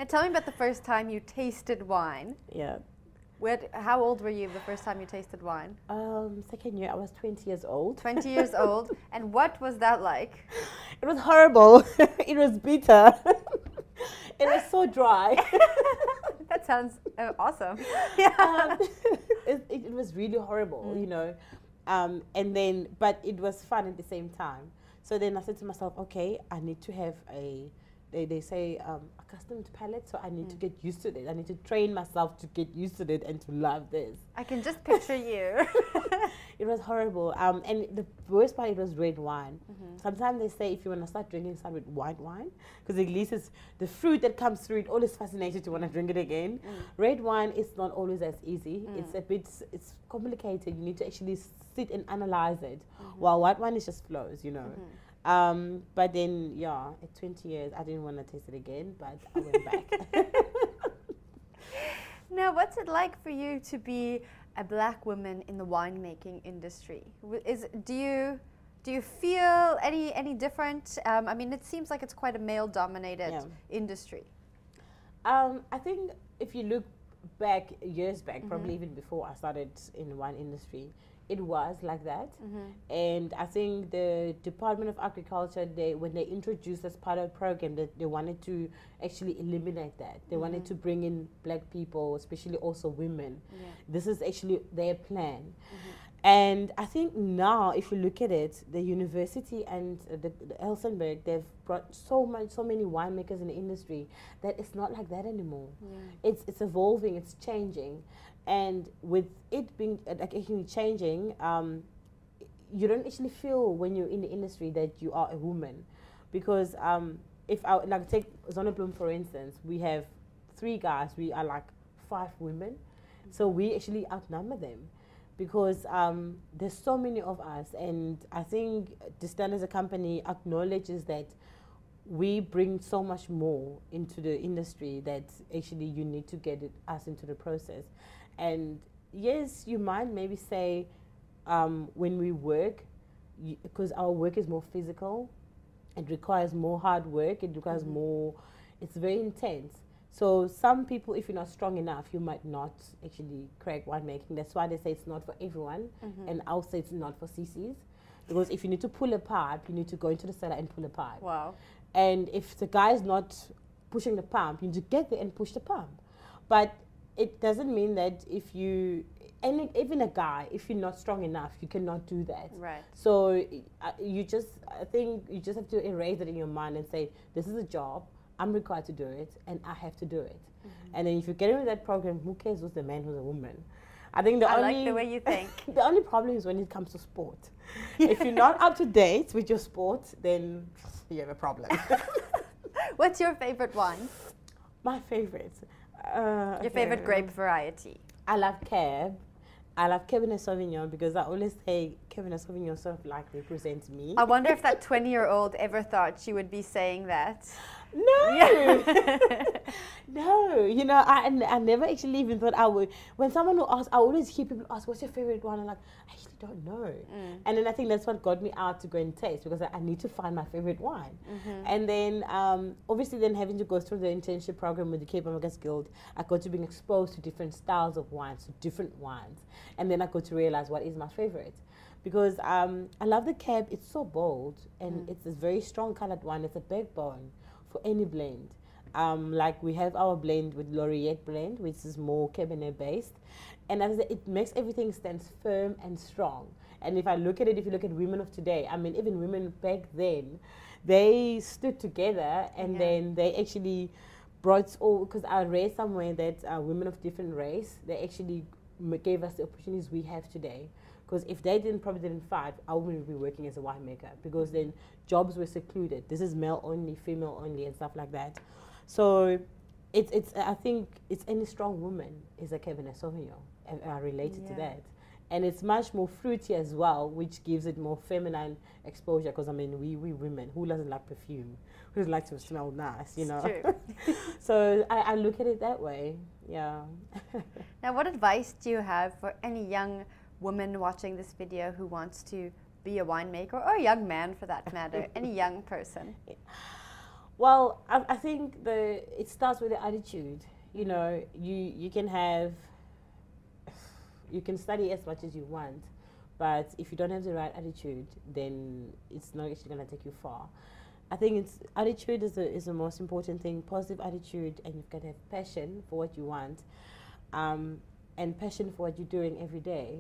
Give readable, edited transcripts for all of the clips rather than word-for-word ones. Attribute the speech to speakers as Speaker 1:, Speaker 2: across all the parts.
Speaker 1: tell me about the first time you tasted wine.
Speaker 2: Yeah.
Speaker 1: How old were you the first time you tasted wine?
Speaker 2: Second year, I was 20 years old.
Speaker 1: 20 years old. And what was that like?
Speaker 2: It was horrible. It was bitter. It was so dry.
Speaker 1: That sounds awesome. Yeah.
Speaker 2: It was really horrible, you know. And then, but it was fun at the same time. So then I said to myself, okay, I need to have they say accustomed palate, so I need to get used to it. I need to train myself to get used to it and to love this.
Speaker 1: I can just picture you.
Speaker 2: It was horrible. And the worst part, it was red wine. Sometimes they say if you want to start drinking, start with white wine, because at least it's the fruit that comes through it always fascinates you to want to drink it again. Red wine is not always as easy. It's complicated. You need to actually sit and analyze it, while white wine is just flows, you know. But then, yeah, at 20 years, I didn't want to taste it again, but I went back.
Speaker 1: Now, what's it like for you to be a black woman in the winemaking industry? Do you feel any different? I mean, it seems like it's quite a male-dominated industry.
Speaker 2: I think if you look back, years back, probably even before I started in the wine industry, it was like that. And I think the Department of Agriculture, when they introduced this pilot program, they wanted to actually eliminate that. They wanted to bring in black people, especially also women. This is actually their plan. And I think now, if you look at it, the university and the Elsenburg, they've brought so many winemakers in the industry that it's not like that anymore. It's evolving, it's changing. And with it being actually changing, you don't actually feel when you're in the industry that you are a woman. Because if I like take Zonneblum for instance, we have 3 guys, we are like 5 women. So we actually outnumber them. Because there's so many of us, and I think Distan as a company acknowledges that we bring so much more into the industry that actually you need to get us into the process. And yes, you might maybe say when we work, because our work is more physical, it requires more hard work, it requires more, it's very intense. So some people, if you're not strong enough, you might not actually crack winemaking. That's why they say it's not for everyone, and I'll say it's not for CCs. Because if you need to pull a pipe, you need to go into the cellar and pull a pipe.
Speaker 1: Wow.
Speaker 2: And if the guy is not pushing the pump, you need to get there and push the pump. But it doesn't mean that if you, and even a guy, if you're not strong enough, you cannot do that.
Speaker 1: Right.
Speaker 2: So I think you just have to erase it in your mind and say, this is a job. I'm required to do it, and I have to do it. And then if you get into that program, who cares who's the man, who's a woman? I think I
Speaker 1: like the way you think.
Speaker 2: The only problem is when it comes to sport. If you're not up to date with your sport, then you have a problem.
Speaker 1: What's your favorite wine?
Speaker 2: My favorite.
Speaker 1: Your favorite grape variety?
Speaker 2: I love Cab. I love Cabernet Sauvignon because I always say Cabernet Sauvignon sort of like represents me.
Speaker 1: I wonder if that 20-year-old ever thought she would be saying that.
Speaker 2: No,
Speaker 1: yeah.
Speaker 2: No. You know, I never actually even thought I would. When someone will ask, I always hear people ask, "What's your favorite one?" I'm like, I actually don't know. And then I think that's what got me out to go and taste because I need to find my favorite wine. And then obviously then having to go through the internship program with the Cape Makers Guild, I got to be exposed to different styles of wines, to different wines, and then I got to realize what is my favorite. Because I love the Cab. It's so bold and it's a very strong colored wine. It's a backbone for any blend. Like we have our blend with Laureate blend, which is more Cabernet based, and as it makes everything stand firm and strong. And if I look at it, if you look at women of today, I mean, even women back then, they stood together and then they actually brought all. Because I read somewhere that women of different race, they actually gave us the opportunities we have today. Because if they probably didn't fight, I wouldn't be working as a winemaker because then jobs were secluded. This is male only, female only, and stuff like that. So I think it's any strong woman is a Cabernet Sauvignon. And I related to that. And it's much more fruity as well, which gives it more feminine exposure. Because I mean, we women, who doesn't like perfume? Who doesn't like to smell nice, you know?
Speaker 1: It's true.
Speaker 2: So I look at it that way, yeah.
Speaker 1: Now, what advice do you have for any young woman watching this video who wants to be a winemaker, or a young man for that matter, any young person?
Speaker 2: Well, I think it starts with the attitude. You know, you can have, you can study as much as you want, but if you don't have the right attitude, then it's not actually going to take you far. I think it's attitude is the most important thing. Positive attitude, and you've got to have passion for what you want, and passion for what you're doing every day.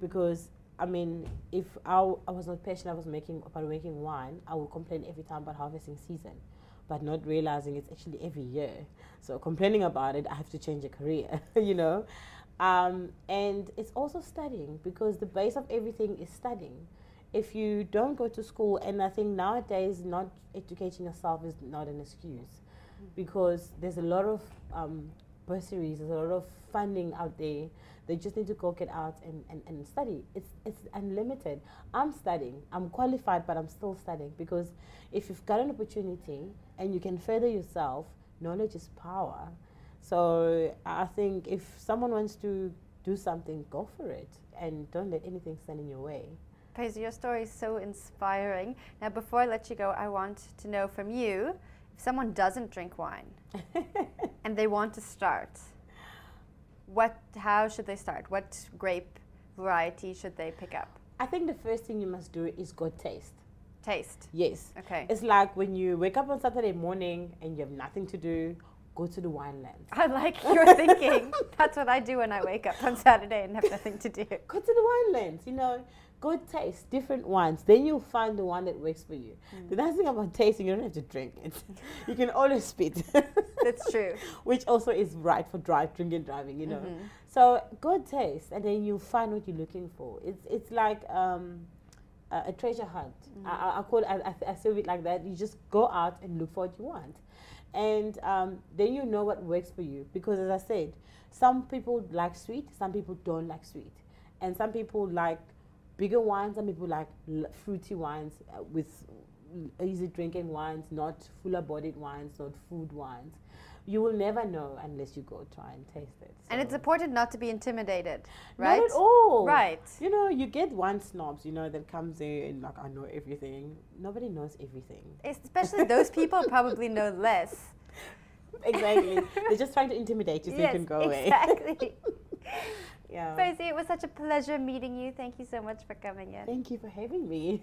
Speaker 2: Because I mean, if I was not passionate, I was about making wine, I would complain every time about harvesting season, but not realizing it's actually every year. So complaining about it, I have to change a career, you know. And it's also studying, because the base of everything is studying. If you don't go to school, and I think nowadays not educating yourself is not an excuse, because there's a lot of bursaries, there's a lot of funding out there. They just need to go get out and study. It's unlimited. I'm studying. I'm qualified, but I'm still studying, because if you've got an opportunity and you can further yourself, knowledge is power. So I think if someone wants to do something, go for it, and don't let anything stand in your way.
Speaker 1: Praisy, your story is so inspiring. Now, before I let you go, I want to know from you, if someone doesn't drink wine and they want to start, how should they start? What grape variety should they pick up?
Speaker 2: I think the first thing you must do is go taste.
Speaker 1: Taste?
Speaker 2: Yes.
Speaker 1: Okay.
Speaker 2: It's like when you wake up on Saturday morning and you have nothing to do, go to the wine lands.
Speaker 1: I like your thinking. That's what I do when I wake up on Saturday and have nothing to do.
Speaker 2: Go to the wine lands, you know. Go taste different wines. Then you'll find the one that works for you. The nice thing about tasting, you don't have to drink it. You can always spit.
Speaker 1: That's true.
Speaker 2: Which also is right for drinking and driving, you know. So go taste, and then you'll find what you're looking for. It's like a treasure hunt. I say it like that. You just go out and look for what you want. And then you know what works for you. Because as I said, some people like sweet, some people don't like sweet. And some people like bigger wines, some people like fruity wines with easy drinking wines, not fuller bodied wines, not food wines. You will never know unless you go try and taste it. So.
Speaker 1: And it's important not to be intimidated, right?
Speaker 2: Not at all.
Speaker 1: Right.
Speaker 2: You know, you get wine snobs, you know, that comes in and like, I know everything. Nobody knows everything.
Speaker 1: Especially those people probably know less.
Speaker 2: Exactly. They're just trying to intimidate you so you can go away.
Speaker 1: Exactly.
Speaker 2: Yeah.
Speaker 1: Praisy, it was such a pleasure meeting you. Thank you so much for coming in.
Speaker 2: Thank you for having me.